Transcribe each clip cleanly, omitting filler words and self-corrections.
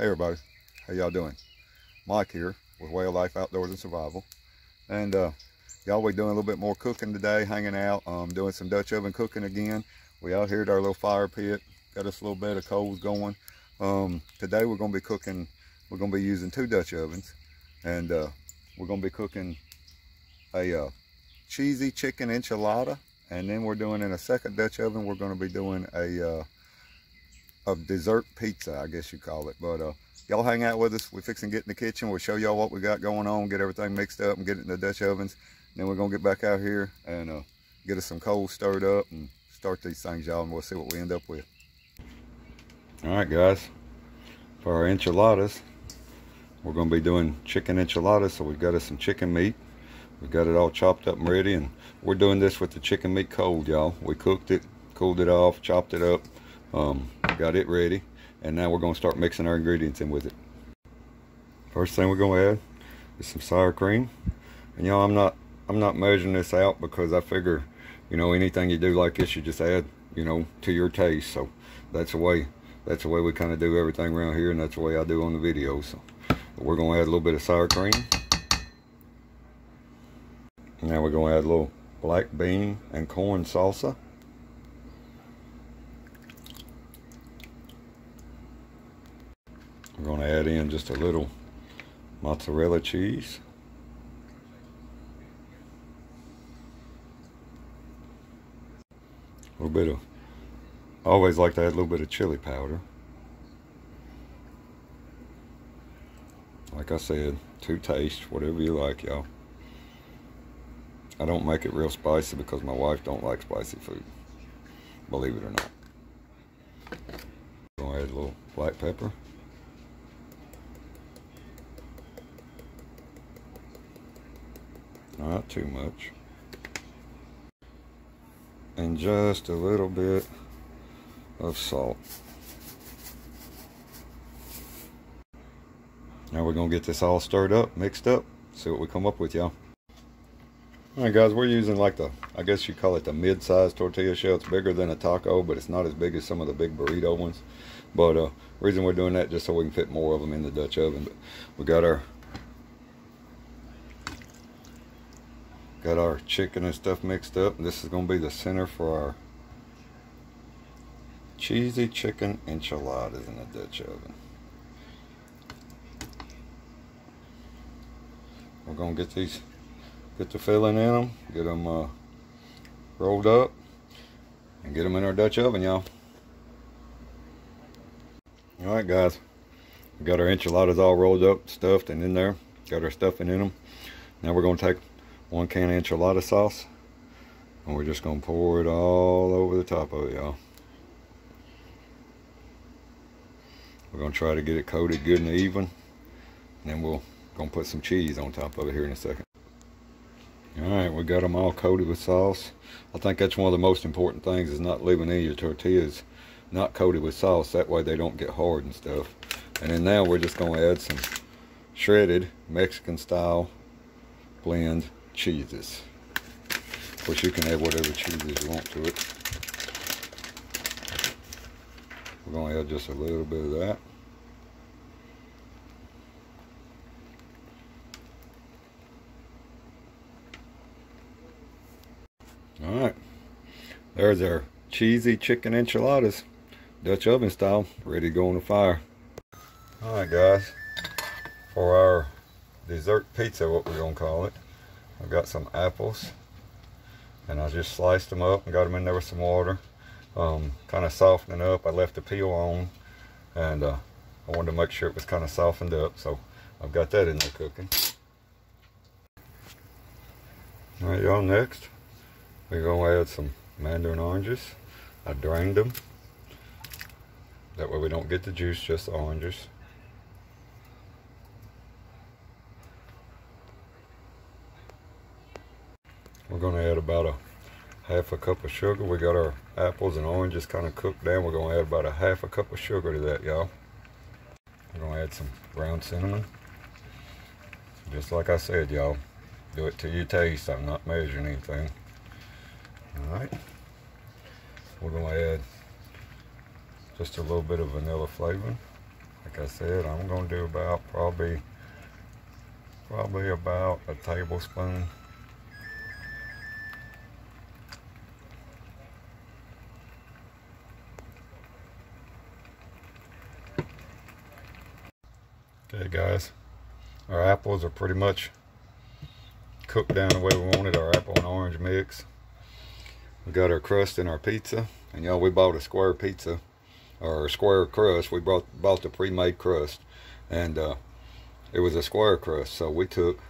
Hey everybody, how y'all doing? Mike here with Way of Life Outdoors and Survival. And y'all, we doing a little bit more cooking today, hanging out, doing some Dutch oven cooking again. We out here at our little fire pit, got us a little bit of coals going. Today we're going to be cooking, we're going to be using 2 Dutch ovens, and we're going to be cooking a cheesy chicken enchilada, and then we're doing in a second Dutch oven, we're going to be doing a dessert pizza, I guess you call it. But y'all hang out with us. We're fixing to get in the kitchen. We'll show y'all what we got going on, get everything mixed up and get it in the Dutch ovens. And then we're gonna get back out here and get us some coals stirred up and start these things, y'all, and we'll see what we end up with. All right, guys, for our enchiladas, we're gonna be doing chicken enchiladas. So we've got us some chicken meat. We've got it all chopped up and ready, and we're doing this with the chicken meat cold, y'all. We cooked it, cooled it off, chopped it up, got it ready, and now we're going to start mixing our ingredients in with it. First thing we're going to add is some sour cream. And y'all, I'm not measuring this out because I figure, you know, anything you do like this, you just add, you know, to your taste. So that's the way we kind of do everything around here, and that's the way I do on the video. So we're going to add a little bit of sour cream. Now we're going to add a little black bean and corn salsa. We're going to add in just a little mozzarella cheese. A little bit of, I always like to add a little bit of chili powder. Like I said, to taste, whatever you like, y'all. I don't make it real spicy because my wife don't like spicy food, believe it or not. We're going to add a little black pepper. Not too much. And just a little bit of salt. Now we're going to get this all stirred up, mixed up, see what we come up with, y'all. Alright guys, we're using like the, I guess you call it the mid-sized tortilla shell. It's bigger than a taco, but it's not as big as some of the big burrito ones. But reason we're doing that just so we can fit more of them in the Dutch oven. But we got our chicken and stuff mixed up. This is going to be the center for our cheesy chicken enchiladas in the Dutch oven. We're going to get the filling in them, get them rolled up, and get them in our Dutch oven, y'all. Alright guys, we got our enchiladas all rolled up, stuffed, and in there. Got our stuffing in them. Now we're going to take 1 can of enchilada sauce, and we're just going to pour it all over the top of it, y'all. We're going to try to get it coated good and even, and then we're going to put some cheese on top of it here in a second. Alright, we got them all coated with sauce. I think that's one of the most important things, is not leaving any of your tortillas not coated with sauce. That way they don't get hard and stuff. And then now we're just going to add some shredded Mexican style blend cheeses. Of course, you can add whatever cheeses you want to it. We're going to add just a little bit of that. Alright, there's our cheesy chicken enchiladas, Dutch oven style, ready to go on the fire. Alright guys, for our dessert pizza, what we're going to call it, I've got some apples, and I just sliced them up and got them in there with some water, kind of softening up. I left the peel on, and I wanted to make sure it was kind of softened up, so I've got that in there cooking. Alright y'all, next we're going to add some mandarin oranges. I drained them, that way we don't get the juice, just the oranges. We're going to add about half a cup of sugar. We got our apples and oranges kind of cooked down. We're going to add about a half a cup of sugar to that, y'all. We're going to add some ground cinnamon. Just like I said, y'all, do it to your taste. I'm not measuring anything. Alright. We're going to add just a little bit of vanilla flavoring. Like I said, I'm gonna do about probably about a tablespoon. Okay guys, our apples are pretty much cooked down the way we wanted. Our apple and orange mix. We got our crust in our pizza, and y'all, we bought a square pizza, or a square crust. We bought the pre-made crust, and it was a square crust. So we took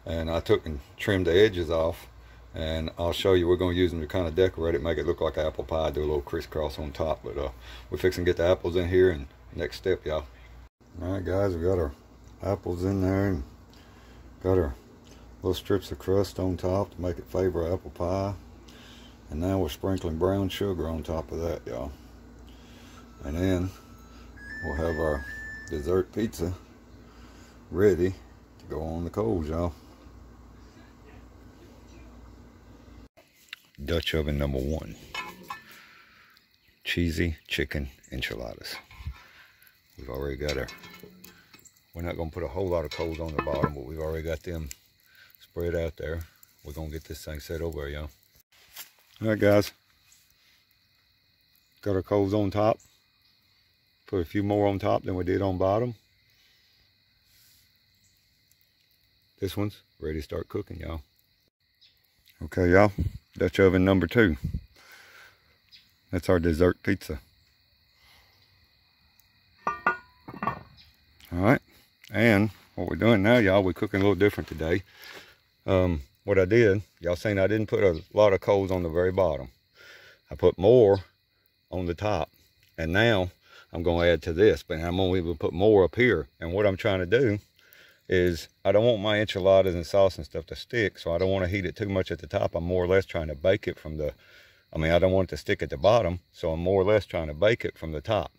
and trimmed the edges off, and I'll show you. We're going to use them to kind of decorate it, make it look like apple pie, do a little crisscross on top. But we're fixing to get the apples in here, and next step, y'all. All right guys, we got our apples in there, and got our little strips of crust on top to make it favor apple pie. And now we're sprinkling brown sugar on top of that, y'all. And then we'll have our dessert pizza ready to go on the coals, y'all. Dutch oven number 1. Cheesy chicken enchiladas. We've already got our, we're not going to put a whole lot of coals on the bottom, but we've already got them spread out there. We're going to get this thing set over, y'all. All right, guys. Got our coals on top. Put a few more on top than we did on bottom. This one's ready to start cooking, y'all. Okay, y'all. Dutch oven number 2. That's our dessert pizza. All right, and what we're doing now, y'all, we're cooking a little different today. What I did, y'all seen I didn't put a lot of coals on the very bottom. I put more on the top, and now I'm going to add to this, but I'm going to even put more up here. And what I'm trying to do is, I don't want my enchiladas and sauce and stuff to stick, so I don't want to heat it too much at the top. I'm more or less trying to bake it from the, I don't want it to stick at the bottom, so I'm more or less trying to bake it from the top.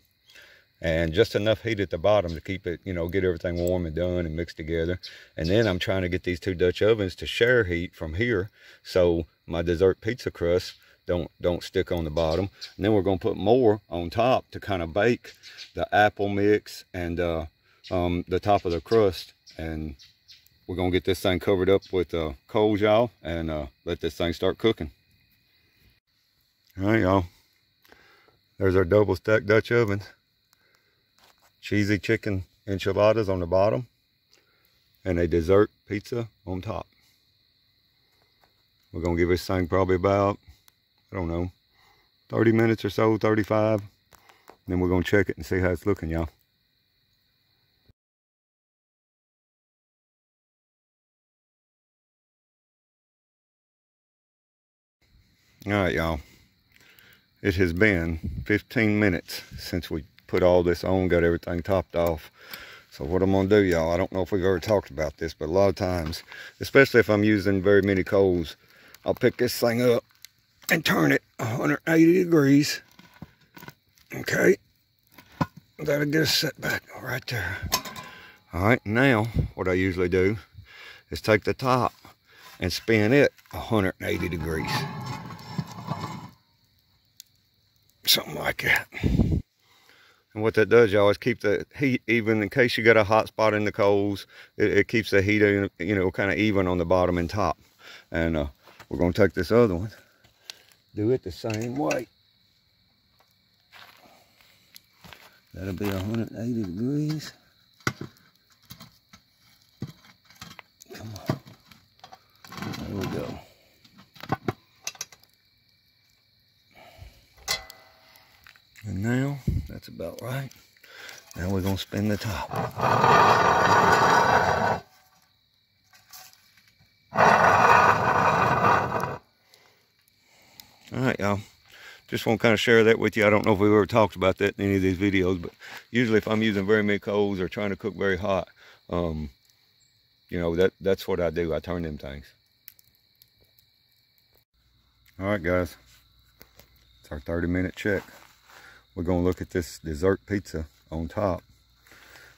And just enough heat at the bottom to keep it, get everything warm and done and mixed together. And then I'm trying to get these 2 Dutch ovens to share heat from here, so my dessert pizza crust don't stick on the bottom. And then we're going to put more on top to kind of bake the apple mix and the top of the crust. And we're going to get this thing covered up with coals, y'all, and let this thing start cooking. All right, y'all. There's our double stacked Dutch ovens. Cheesy chicken enchiladas on the bottom, and a dessert pizza on top. We're going to give this thing probably about, 30 minutes or so, 35. And then we're going to check it and see how it's looking, y'all. All right, y'all. It has been 15 minutes since we put all this on, got everything topped off. So what I'm gonna do, y'all, I don't know if we've ever talked about this, but a lot of times, especially if I'm using very many coals, I'll pick this thing up and turn it 180 degrees. Okay, that'll get us set back right there. All right, now what I usually do is take the top and spin it 180 degrees. Something like that. And what that does, y'all, is keep the heat even in case you got a hot spot in the coals. It keeps the heat, kind of even on the bottom and top. And we're going to take this other one, do it the same way. That'll be 180 degrees. Come on. There we go. And now, that's about right. Now we're going to spin the top. All right, y'all. Just want to kind of share that with you. I don't know if we've ever talked about that in any of these videos, but usually if I'm using very many coals or trying to cook very hot, that's what I do. I turn them things. All right, guys. It's our 30-minute check. We're going to look at this dessert pizza on top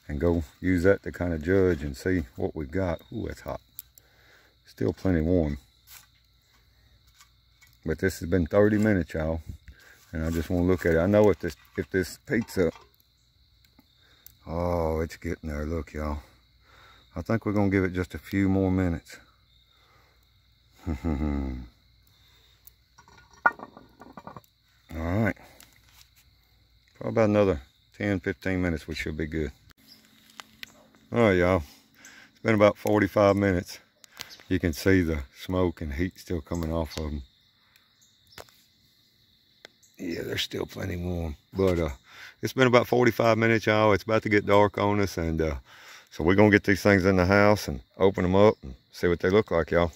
and go use that to kind of judge and see what we've got. Ooh, that's hot. Still plenty warm. But this has been 30 minutes, y'all. And I just want to look at it. I know if this pizza, Oh, it's getting there. Look, y'all. I think we're gonna give it just a few more minutes. All right. Probably about another 10-15 minutes, we should be good. All right, y'all. It's been about 45 minutes. You can see the smoke and heat still coming off of them. Yeah, they're still plenty warm. But it's been about 45 minutes, y'all. It's about to get dark on us, and so we're gonna get these things in the house and open them up and see what they look like, y'all.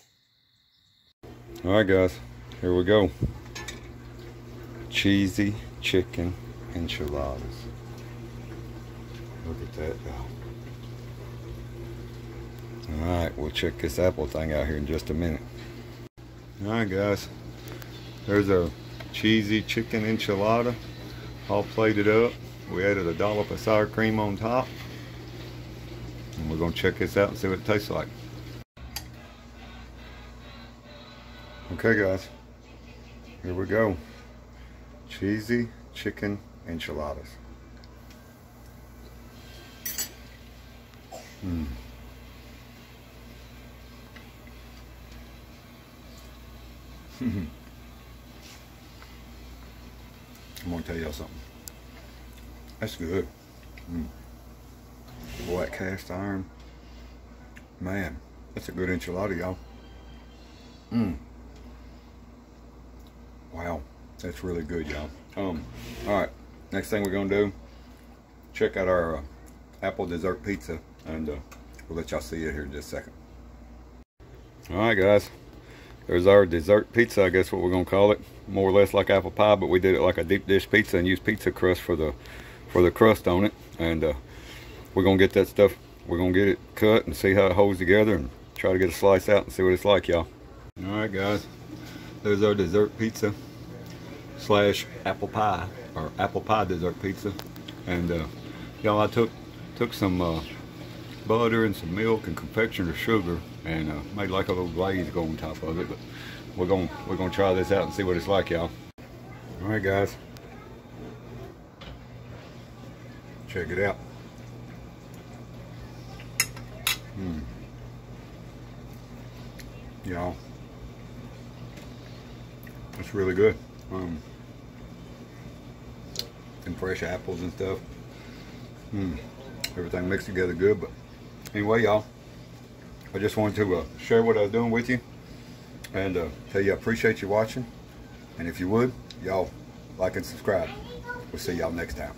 All right, guys, here we go. Cheesy chicken enchiladas. Look at that, y'all. All right, we'll check this apple thing out here in just a minute. All right, guys, there's a cheesy chicken enchilada, all plated up. We added a dollop of sour cream on top, and we're gonna check this out and see what it tastes like. Okay, guys, here we go. Cheesy chicken enchiladas. I'm gonna tell y'all something. That's good. Boy, that cast iron. Man, that's a good enchilada, y'all. Wow, that's really good, y'all. All right, next thing we're gonna do, check out our apple dessert pizza, and we'll let y'all see it here in just a second. All right, guys, there's our dessert pizza, I guess what we're gonna call it. More or less like apple pie, but we did it like a deep dish pizza and used pizza crust for the crust on it. And we're gonna get that stuff, we're gonna get it cut and see how it holds together and try to get a slice out and see what it's like, y'all. All right, guys, there's our dessert pizza slash apple pie, or apple pie dessert pizza. And y'all, I took some butter and some milk and confectioner sugar and made like a little glaze go on top of it. But we're gonna try this out and see what it's like, y'all. All right, guys, check it out. Y'all, it's really good. And fresh apples and stuff. Everything mixed together good. But anyway, y'all, I just wanted to share what I was doing with you, and tell you I appreciate you watching. And if you would, y'all like and subscribe. We'll see y'all next time.